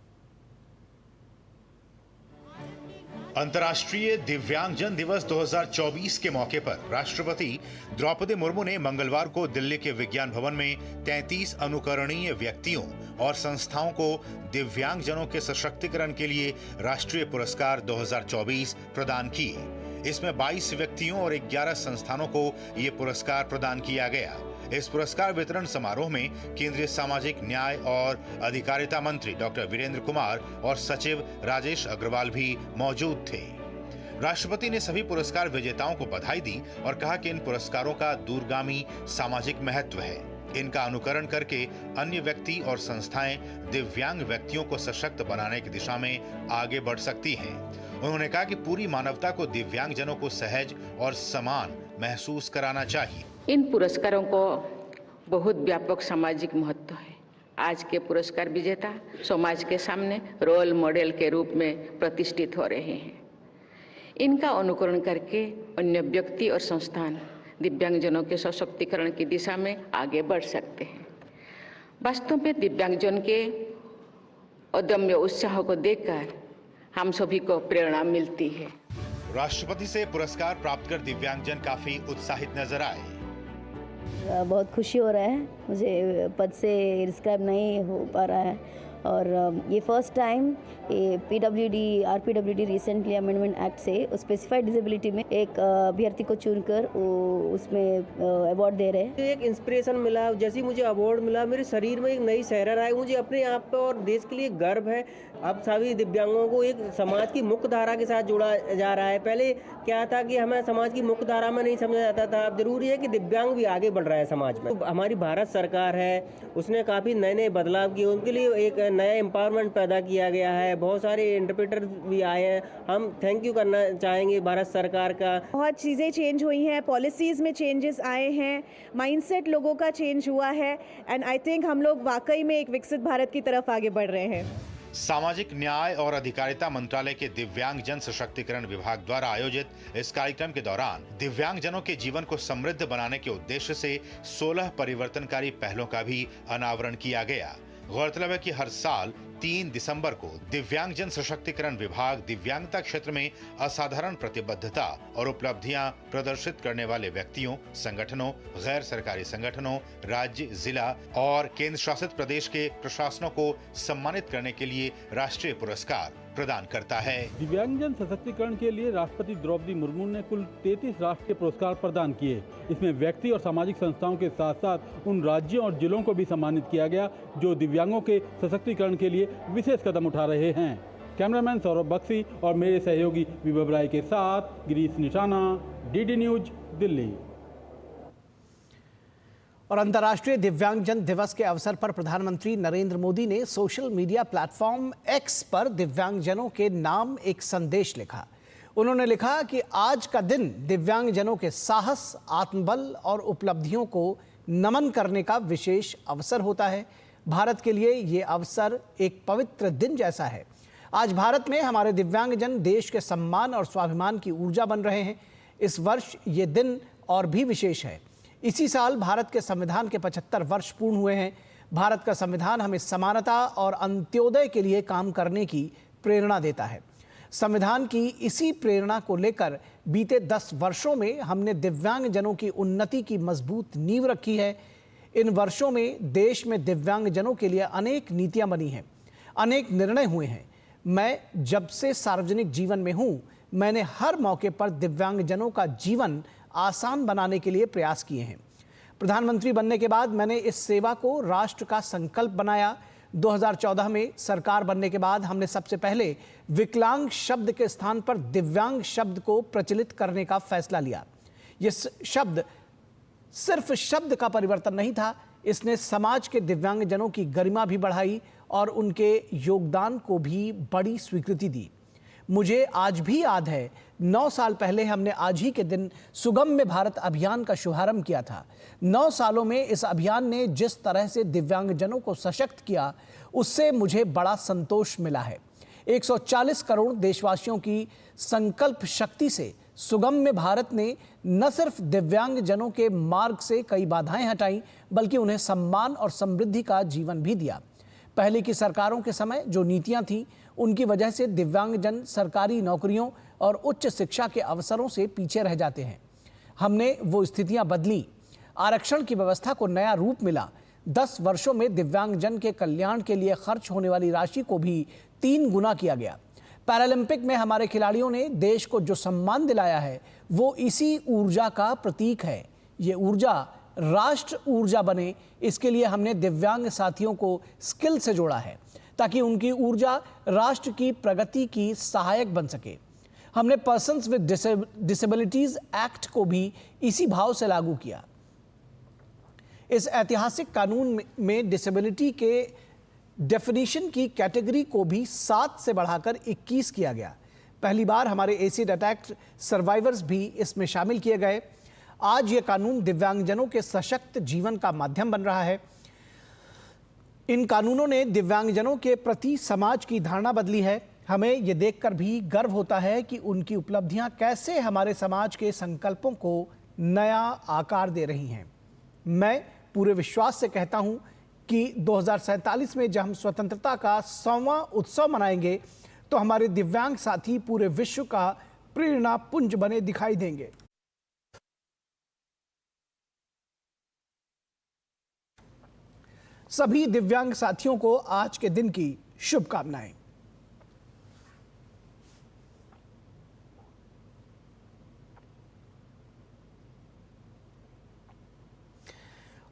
अंतर्राष्ट्रीय दिव्यांगजन दिवस 2024 के मौके पर राष्ट्रपति द्रौपदी मुर्मू ने मंगलवार को दिल्ली के विज्ञान भवन में 33 अनुकरणीय व्यक्तियों और संस्थाओं को दिव्यांगजनों के सशक्तिकरण के लिए राष्ट्रीय पुरस्कार 2024 प्रदान किए। इसमें 22 व्यक्तियों और 11 संस्थानों को ये पुरस्कार प्रदान किया गया। इस पुरस्कार वितरण समारोह में केंद्रीय सामाजिक न्याय और अधिकारिता मंत्री डॉक्टर वीरेंद्र कुमार और सचिव राजेश अग्रवाल भी मौजूद थे। राष्ट्रपति ने सभी पुरस्कार विजेताओं को बधाई दी और कहा कि इन पुरस्कारों का दूरगामी सामाजिक महत्व है। इनका अनुकरण करके अन्य व्यक्ति और संस्थाएं दिव्यांग व्यक्तियों को सशक्त बनाने की दिशा में आगे बढ़ सकती हैं। उन्होंने कहा कि पूरी मानवता को दिव्यांगजनों को सहज और समान महसूस कराना चाहिए। इन पुरस्कारों को बहुत व्यापक सामाजिक महत्व है। आज के पुरस्कार विजेता समाज के सामने रोल मॉडल के रूप में प्रतिष्ठित हो रहे हैं। इनका अनुकरण करके अन्य व्यक्ति और संस्थान दिव्यांगजनों के सशक्तिकरण की दिशा में आगे बढ़ सकते हैं। वास्तव में दिव्यांगजन के अदम्य उत्साह को देखकर हम सभी को प्रेरणा मिलती है। राष्ट्रपति से पुरस्कार प्राप्त कर दिव्यांगजन काफी उत्साहित नजर आए। बहुत खुशी हो रहा है, मुझे पद से डिस्क्राइब नहीं हो पा रहा है और ये first time PWD RPWD recently amendment act से स्पेसिफाइड डिसेबिलिटी में एक अभ्यर्थी को चुनकर उसमें अवार्ड दे रहे हैं। एक इंस्पिरेशन मिला, जैसे मुझे अवार्ड मिला मेरे शरीर में एक नई सहरन आई। मुझे अपने आप पर और देश के लिए गर्व है। अब सभी दिव्यांगों को एक समाज की मुख्य धारा के साथ जोड़ा जा रहा है। पहले क्या था कि हमें समाज की मुख्य धारा में नहीं समझा जाता था। अब जरूरी है कि दिव्यांग भी आगे बढ़ रहा है समाज में। तो हमारी भारत सरकार है, उसने काफ़ी नए नए बदलाव किए, उनके लिए एक नया एम्पावरमेंट पैदा किया गया है। बहुत सारे इंटरप्रेटर भी आए हैं। हम थैंक यू करना चाहेंगे भारत सरकार का। बहुत चीज़ें चेंज हुई हैं, पॉलिसीज़ में चेंजेस आए हैं, माइंडसेट लोगों का चेंज हुआ है एंड आई थिंक हम लोग वाकई में एक विकसित भारत की तरफ आगे बढ़ रहे हैं। सामाजिक न्याय और अधिकारिता मंत्रालय के दिव्यांगजन सशक्तिकरण विभाग द्वारा आयोजित इस कार्यक्रम के दौरान दिव्यांगजनों के जीवन को समृद्ध बनाने के उद्देश्य से 16 परिवर्तनकारी पहलों का भी अनावरण किया गया। गौरतलब है कि हर साल 3 दिसंबर को दिव्यांगजन सशक्तिकरण विभाग दिव्यांगता क्षेत्र में असाधारण प्रतिबद्धता और उपलब्धियां प्रदर्शित करने वाले व्यक्तियों, संगठनों, गैर सरकारी संगठनों, राज्य, जिला और केंद्र शासित प्रदेश के प्रशासनों को सम्मानित करने के लिए राष्ट्रीय पुरस्कार प्रदान करता है। दिव्यांगजन सशक्तिकरण के लिए राष्ट्रपति द्रौपदी मुर्मू ने कुल 33 राष्ट्रीय पुरस्कार प्रदान किए। इसमें व्यक्ति और सामाजिक संस्थाओं के साथ साथ उन राज्यों और जिलों को भी सम्मानित किया गया जो दिव्यांगों के सशक्तिकरण के लिए विशेष कदम उठा रहे हैं। कैमरामैन सौरभ बख्शी और मेरे सहयोगी विभव राय के साथ गिरीश निशाना, डीडी न्यूज, दिल्ली। और अंतर्राष्ट्रीय दिव्यांगजन दिवस के अवसर पर प्रधानमंत्री नरेंद्र मोदी ने सोशल मीडिया प्लेटफॉर्म एक्स पर दिव्यांगजनों के नाम एक संदेश लिखा। उन्होंने लिखा कि आज का दिन दिव्यांगजनों के साहस, आत्मबल और उपलब्धियों को नमन करने का विशेष अवसर होता है। भारत के लिए ये अवसर एक पवित्र दिन जैसा है। आज भारत में हमारे दिव्यांगजन देश के सम्मान और स्वाभिमान की ऊर्जा बन रहे हैं। इस वर्ष ये दिन और भी विशेष है। इसी साल भारत के संविधान के 75 वर्ष पूर्ण हुए हैं। भारत का संविधान हमें समानता और अंत्योदय के लिए काम करने की प्रेरणा देता है। संविधान की इसी प्रेरणा को लेकर बीते 10 वर्षों में हमने दिव्यांगजनों की उन्नति की मजबूत नींव रखी है। इन वर्षों में देश में दिव्यांगजनों के लिए अनेक नीतियां बनी हैं, अनेक निर्णय हुए हैं। मैं जब से सार्वजनिक जीवन में हूं, मैंने हर मौके पर दिव्यांगजनों का जीवन आसान बनाने के लिए प्रयास किए हैं। प्रधानमंत्री बनने के बाद मैंने इस सेवा को राष्ट्र का संकल्प बनाया। 2014 में सरकार बनने के बाद हमने सबसे पहले विकलांग शब्द के स्थान पर दिव्यांग शब्द को प्रचलित करने का फैसला लिया। यह शब्द सिर्फ शब्द का परिवर्तन नहीं था, इसने समाज के दिव्यांगजनों की गरिमा भी बढ़ाई और उनके योगदान को भी बड़ी स्वीकृति दी। मुझे आज भी याद है 9 साल पहले हमने आज ही के दिन सुगम्य भारत अभियान का शुभारंभ किया था। 9 सालों में इस अभियान ने जिस तरह से दिव्यांगजनों को सशक्त किया, उससे मुझे बड़ा संतोष मिला है। 140 करोड़ देशवासियों की संकल्प शक्ति से सुगम्य भारत ने न सिर्फ दिव्यांगजनों के मार्ग से कई बाधाएं हटाई, बल्कि उन्हें सम्मान और समृद्धि का जीवन भी दिया। पहले की सरकारों के समय जो नीतियां थीं, उनकी वजह से दिव्यांगजन सरकारी नौकरियों और उच्च शिक्षा के अवसरों से पीछे रह जाते हैं। हमने वो स्थितियां बदली, आरक्षण की व्यवस्था को नया रूप मिला। 10 वर्षों में दिव्यांगजन के कल्याण के लिए खर्च होने वाली राशि को भी 3 गुना किया गया। पैरालंपिक में हमारे खिलाड़ियों ने देश को जो सम्मान दिलाया है, वो इसी ऊर्जा का प्रतीक है। ये ऊर्जा राष्ट्र ऊर्जा बने, इसके लिए हमने दिव्यांग साथियों को स्किल से जोड़ा है, ताकि उनकी ऊर्जा राष्ट्र की प्रगति की सहायक बन सके। हमने पर्सन्स विद डिसेबिलिटीज एक्ट को भी इसी भाव से लागू किया। इस ऐतिहासिक कानून में डिसेबिलिटी के डेफिनेशन की कैटेगरी को भी 7 से बढ़ाकर 21 किया गया। पहली बार हमारे एसिड अटैक सर्वाइवर्स भी इसमें शामिल किए गए। आज ये कानून दिव्यांगजनों के सशक्त जीवन का माध्यम बन रहा है। इन कानूनों ने दिव्यांगजनों के प्रति समाज की धारणा बदली है। हमें ये देखकर भी गर्व होता है कि उनकी उपलब्धियां कैसे हमारे समाज के संकल्पों को नया आकार दे रही हैं। मैं पूरे विश्वास से कहता हूं कि 2047 में जब हम स्वतंत्रता का 100वां उत्सव मनाएंगे, तो हमारे दिव्यांग साथी पूरे विश्व का प्रेरणा पुंज बने दिखाई देंगे। सभी दिव्यांग साथियों को आज के दिन की शुभकामनाएं।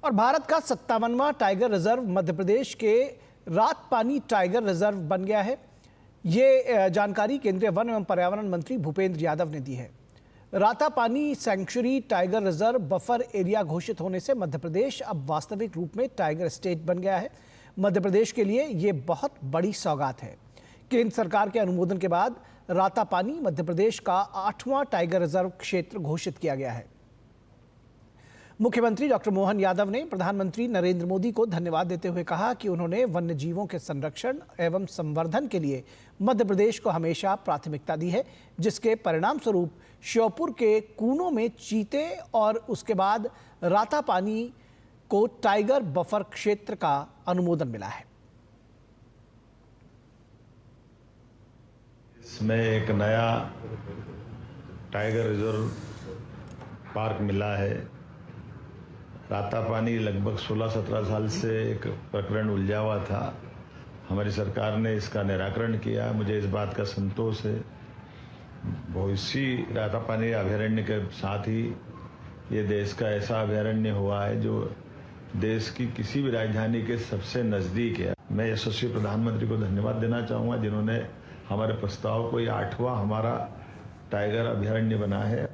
और भारत का 57वां टाइगर रिजर्व मध्य प्रदेश के रातपानी टाइगर रिजर्व बन गया है। ये जानकारी केंद्रीय वन एवं पर्यावरण मंत्री भूपेंद्र यादव ने दी है। Ratapani sanctuary tiger reserve buffer area घोषित होने से मध्य प्रदेश अब वास्तविक रूप में टाइगर स्टेट बन गया है। मध्य प्रदेश के लिए ये बहुत बड़ी सौगात है। केंद्र सरकार के अनुमोदन के बाद रातापानी मध्य प्रदेश का 8वां टाइगर रिजर्व क्षेत्र घोषित किया गया है। मुख्यमंत्री डॉक्टर मोहन यादव ने प्रधानमंत्री नरेंद्र मोदी को धन्यवाद देते हुए कहा कि उन्होंने वन्य जीवों के संरक्षण एवं संवर्धन के लिए मध्य प्रदेश को हमेशा प्राथमिकता दी है, जिसके परिणाम स्वरूप श्योपुर के कूनों में चीते और उसके बाद रातापानी को टाइगर बफर क्षेत्र का अनुमोदन मिला है। इसमें एक नया टाइगर रिजर्व पार्क मिला है। रातापानी लगभग 16-17 साल से एक प्रकरण उलझा हुआ था। हमारी सरकार ने इसका निराकरण किया। मुझे इस बात का संतोष है। भविष्य रातापानी अभयारण्य के साथ ही ये देश का ऐसा अभयारण्य हुआ है जो देश की किसी भी राजधानी के सबसे नज़दीक है। मैं यशस्वी प्रधानमंत्री को धन्यवाद देना चाहूँगा, जिन्होंने हमारे प्रस्ताव को ये 8वां हमारा टाइगर अभयारण्य बना है।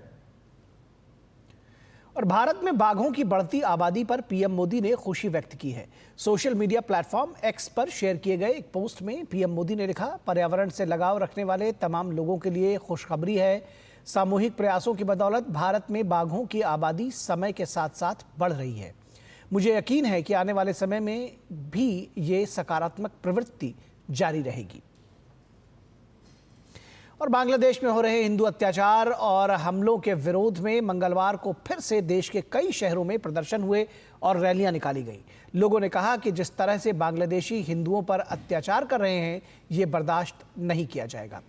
और भारत में बाघों की बढ़ती आबादी पर पीएम मोदी ने खुशी व्यक्त की है। सोशल मीडिया प्लेटफॉर्म एक्स पर शेयर किए गए एक पोस्ट में पीएम मोदी ने लिखा, पर्यावरण से लगाव रखने वाले तमाम लोगों के लिए खुशखबरी है। सामूहिक प्रयासों की बदौलत भारत में बाघों की आबादी समय के साथ साथ बढ़ रही है। मुझे यकीन है कि आने वाले समय में भी ये सकारात्मक प्रवृत्ति जारी रहेगी। और बांग्लादेश में हो रहे हिंदू अत्याचार और हमलों के विरोध में मंगलवार को फिर से देश के कई शहरों में प्रदर्शन हुए और रैलियां निकाली गई। लोगों ने कहा कि जिस तरह से बांग्लादेशी हिंदुओं पर अत्याचार कर रहे हैं, ये बर्दाश्त नहीं किया जाएगा।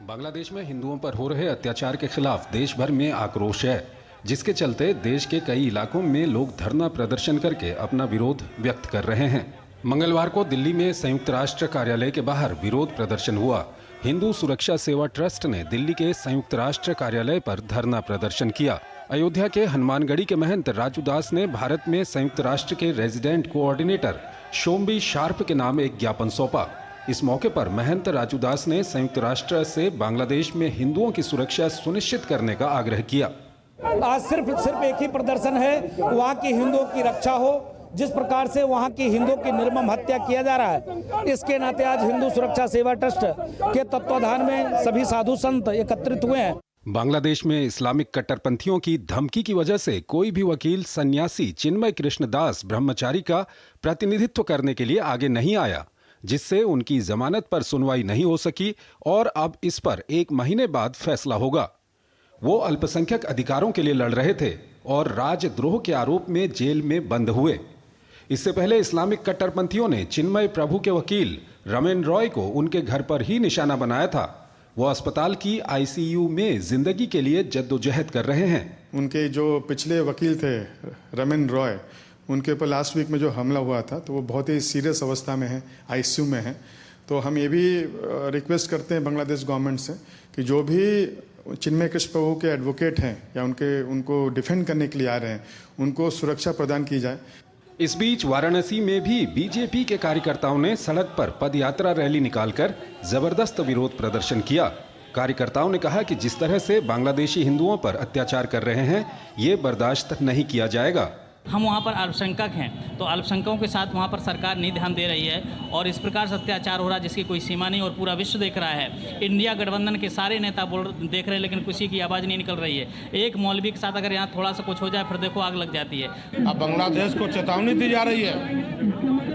बांग्लादेश में हिंदुओं पर हो रहे अत्याचार के खिलाफ देश भर में आक्रोश है, जिसके चलते देश के कई इलाकों में लोग धरना प्रदर्शन करके अपना विरोध व्यक्त कर रहे हैं। मंगलवार को दिल्ली में संयुक्त राष्ट्र कार्यालय के बाहर विरोध प्रदर्शन हुआ। हिंदू सुरक्षा सेवा ट्रस्ट ने दिल्ली के संयुक्त राष्ट्र कार्यालय पर धरना प्रदर्शन किया। अयोध्या के हनुमानगढ़ी के महंत राजू दास ने भारत में संयुक्त राष्ट्र के रेजिडेंट कोऑर्डिनेटर शोम्बी शार्प के नाम एक ज्ञापन सौंपा। इस मौके पर महंत राजू दास ने संयुक्त राष्ट्र से बांग्लादेश में हिंदुओं की सुरक्षा सुनिश्चित करने का आग्रह किया। आज सिर्फ एक ही प्रदर्शन है, वहाँ के हिंदुओं की रक्षा हो, जिस प्रकार से वहाँ की हिंदुओं की निर्मम हत्या किया जा रहा है, इसके नाते आज हिंदू सुरक्षा सेवा ट्रस्ट के तत्वाधान में सभी साधु संत एकत्रित हुए हैं। बांग्लादेश में इस्लामिक कट्टरपंथियों की धमकी की वजह से कोई भी वकील सन्यासी चिन्मय कृष्णदास ब्रह्मचारी का प्रतिनिधित्व करने के लिए आगे नहीं आया, जिससे उनकी जमानत पर सुनवाई नहीं हो सकी और अब इस पर 1 महीने बाद फैसला होगा। वो अल्पसंख्यक अधिकारों के लिए लड़ रहे थे और राजद्रोह के आरोप में जेल में बंद हुए। इससे पहले इस्लामिक कट्टरपंथियों ने चिन्मय प्रभु के वकील रमेन रॉय को उनके घर पर ही निशाना बनाया था। वो अस्पताल की आईसीयू में जिंदगी के लिए जद्दोजहद कर रहे हैं। उनके जो पिछले वकील थे रमेन रॉय, उनके ऊपर लास्ट वीक में जो हमला हुआ था तो वो बहुत ही सीरियस अवस्था में है, आईसीयू में है। तो हम ये भी रिक्वेस्ट करते हैं बांग्लादेश गवर्नमेंट से कि जो भी चिन्मय कृष्ण प्रभु के एडवोकेट हैं या उनको डिफेंड करने के लिए आ रहे हैं, उनको सुरक्षा प्रदान की जाए। इस बीच वाराणसी में भी बीजेपी के कार्यकर्ताओं ने सड़क पर पदयात्रा रैली निकालकर जबरदस्त विरोध प्रदर्शन किया। कार्यकर्ताओं ने कहा कि जिस तरह से बांग्लादेशी हिंदुओं पर अत्याचार कर रहे हैं, ये बर्दाश्त नहीं किया जाएगा। हम वहाँ पर अल्पसंख्यक हैं, तो अल्पसंख्यकों के साथ वहाँ पर सरकार नहीं ध्यान दे रही है और इस प्रकार से अत्याचार हो रहा है जिसकी कोई सीमा नहीं और पूरा विश्व देख रहा है। इंडिया गठबंधन के सारे नेता देख रहे हैं लेकिन किसी की आवाज़ नहीं निकल रही है। एक मौलवी के साथ अगर यहाँ थोड़ा सा कुछ हो जाए फिर देखो आग लग जाती है। अब बांग्लादेश को चेतावनी दी जा रही है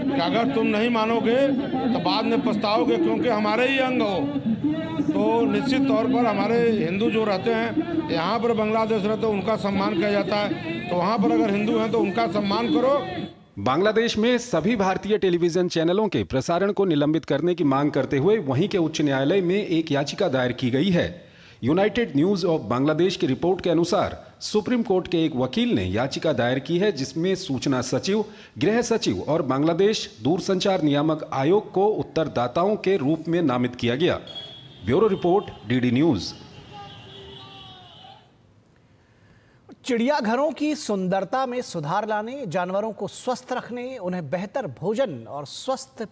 कि अगर तुम नहीं मानोगे तो बाद में पछताओगे, क्योंकि हमारे ही अंग हो। तो निश्चित तौर पर हमारे हिंदू जो रहते हैं यहाँ पर बांग्लादेश रहते हैं उनका सम्मान किया जाता है, तो वहाँ पर अगर हिंदू हैं तो उनका सम्मान करो। बांग्लादेश में सभी भारतीय टेलीविजन चैनलों के प्रसारण को निलंबित करने की मांग करते हुए वहीं के उच्च न्यायालय में एक याचिका दायर की गई है। यूनाइटेड न्यूज ऑफ बांग्लादेश की रिपोर्ट के अनुसार सुप्रीम कोर्ट के एक वकील ने याचिका दायर की है, जिसमें सूचना सचिव, गृह सचिव और बांग्लादेश दूरसंचार नियामक आयोग को उत्तरदाताओं के रूप में नामित किया गया। Bureau report, DD news. चिड़ियाघरों की सुंदरता में सुधार लाने, जानवरों को स्वस्थ रखने, उन्हें बेहतर भोजन और स्वच्छ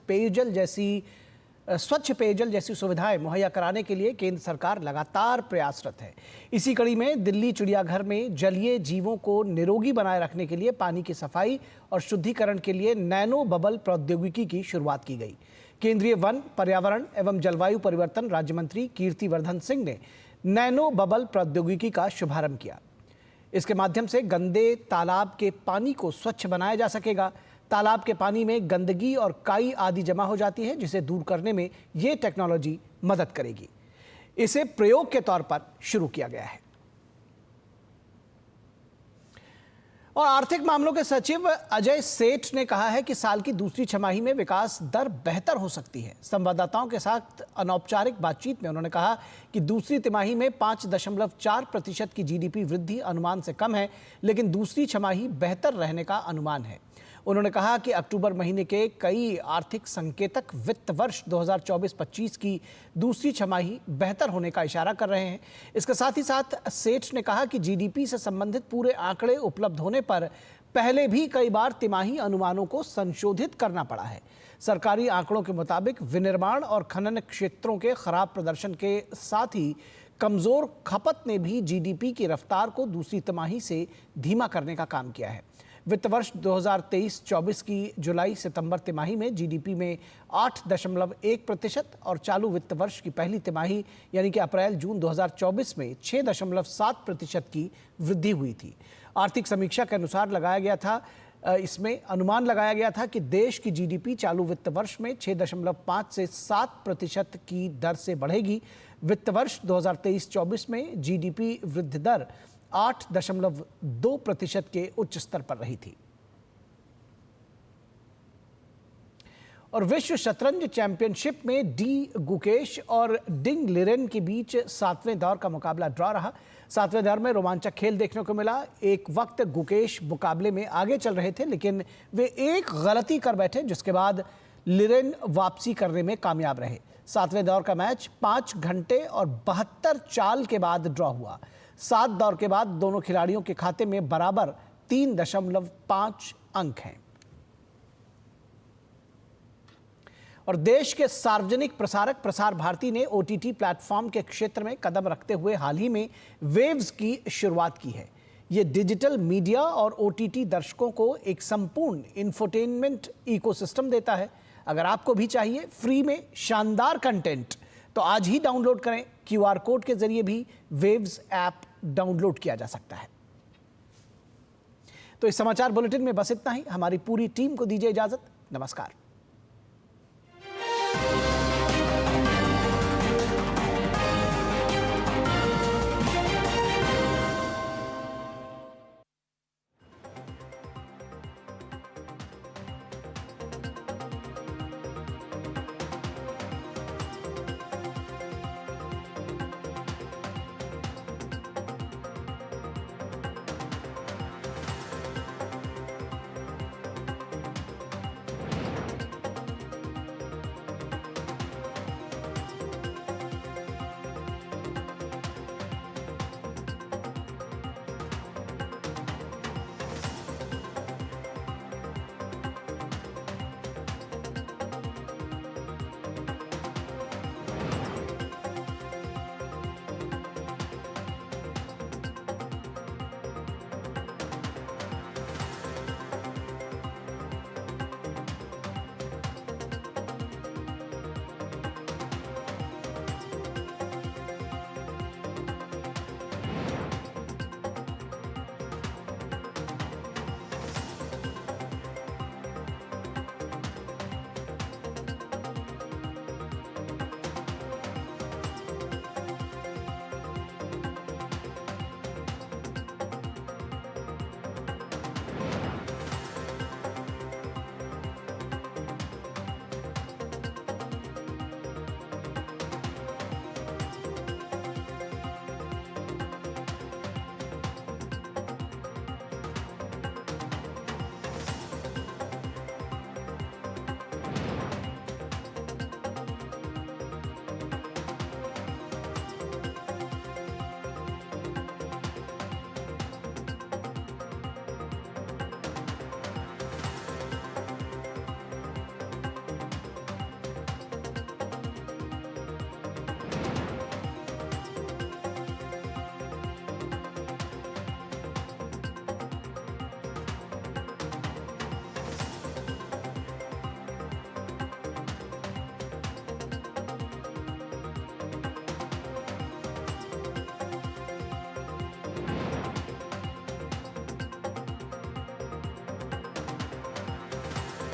पेयजल जैसी सुविधाएं मुहैया कराने के लिए केंद्र सरकार लगातार प्रयासरत है। इसी कड़ी में दिल्ली चिड़ियाघर में जलीय जीवों को निरोगी बनाए रखने के लिए पानी की सफाई और शुद्धिकरण के लिए नैनो बबल प्रौद्योगिकी की शुरुआत की गई। केंद्रीय वन, पर्यावरण एवं जलवायु परिवर्तन राज्य मंत्री कीर्तिवर्धन सिंह ने नैनो बबल प्रौद्योगिकी का शुभारंभ किया। इसके माध्यम से गंदे तालाब के पानी को स्वच्छ बनाया जा सकेगा। तालाब के पानी में गंदगी और काई आदि जमा हो जाती है, जिसे दूर करने में ये टेक्नोलॉजी मदद करेगी। इसे प्रयोग के तौर पर शुरू किया गया है। और आर्थिक मामलों के सचिव अजय सेठ ने कहा है कि साल की दूसरी छमाही में विकास दर बेहतर हो सकती है। संवाददाताओं के साथ अनौपचारिक बातचीत में उन्होंने कहा कि दूसरी तिमाही में 5.4% की जीडीपी वृद्धि अनुमान से कम है, लेकिन दूसरी छमाही बेहतर रहने का अनुमान है। उन्होंने कहा कि अक्टूबर महीने के कई आर्थिक संकेतक वित्त वर्ष 2024-25 की दूसरी छमाही बेहतर होने का इशारा कर रहे हैं। इसके साथ ही साथ सेठ ने कहा कि जीडीपी से संबंधित पूरे आंकड़े उपलब्ध होने पर पहले भी कई बार तिमाही अनुमानों को संशोधित करना पड़ा है। सरकारी आंकड़ों के मुताबिक विनिर्माण और खनन क्षेत्रों के खराब प्रदर्शन के साथ ही कमजोर खपत ने भी जीडीपी की रफ्तार को दूसरी तिमाही से धीमा करने का काम किया है। वित्त वर्ष 2023-24 की जुलाई सितंबर तिमाही में जीडीपी में 8.1% और चालू वित्त वर्ष की पहली तिमाही यानी कि अप्रैल जून 2024 में 6.7% की वृद्धि हुई थी। आर्थिक समीक्षा के अनुसार इसमें अनुमान लगाया गया था कि देश की जीडीपी चालू वित्त वर्ष में 6.5 से 7% की दर से बढ़ेगी। वित्त वर्ष 2023-24 में जीडीपी वृद्धि दर 8.2% के उच्च स्तर पर रही थी। और विश्व शतरंज चैंपियनशिप में डी गुकेश और डिंग लिरेन के बीच 7वें दौर का मुकाबला ड्रॉ रहा। 7वें दौर में रोमांचक खेल देखने को मिला। एक वक्त गुकेश मुकाबले में आगे चल रहे थे, लेकिन वे एक गलती कर बैठे, जिसके बाद लिरेन वापसी करने में कामयाब रहे। 7वें दौर का मैच 5 घंटे और 72 चाल के बाद ड्रॉ हुआ। 7 दौर के बाद दोनों खिलाड़ियों के खाते में बराबर 3.5 अंक हैं। और देश के सार्वजनिक प्रसारक प्रसार भारती ने ओटीटी प्लेटफॉर्म के क्षेत्र में कदम रखते हुए हाल ही में वेव्स की शुरुआत की है। ये डिजिटल मीडिया और OTT दर्शकों को एक संपूर्ण इंफोटेनमेंट इकोसिस्टम देता है। अगर आपको भी चाहिए फ्री में शानदार कंटेंट, तो आज ही डाउनलोड करें। QR कोड के जरिए भी वेव्स ऐप डाउनलोड किया जा सकता है। तो इस समाचार बुलेटिन में बस इतना ही। हमारी पूरी टीम को दीजिए इजाजत। नमस्कार।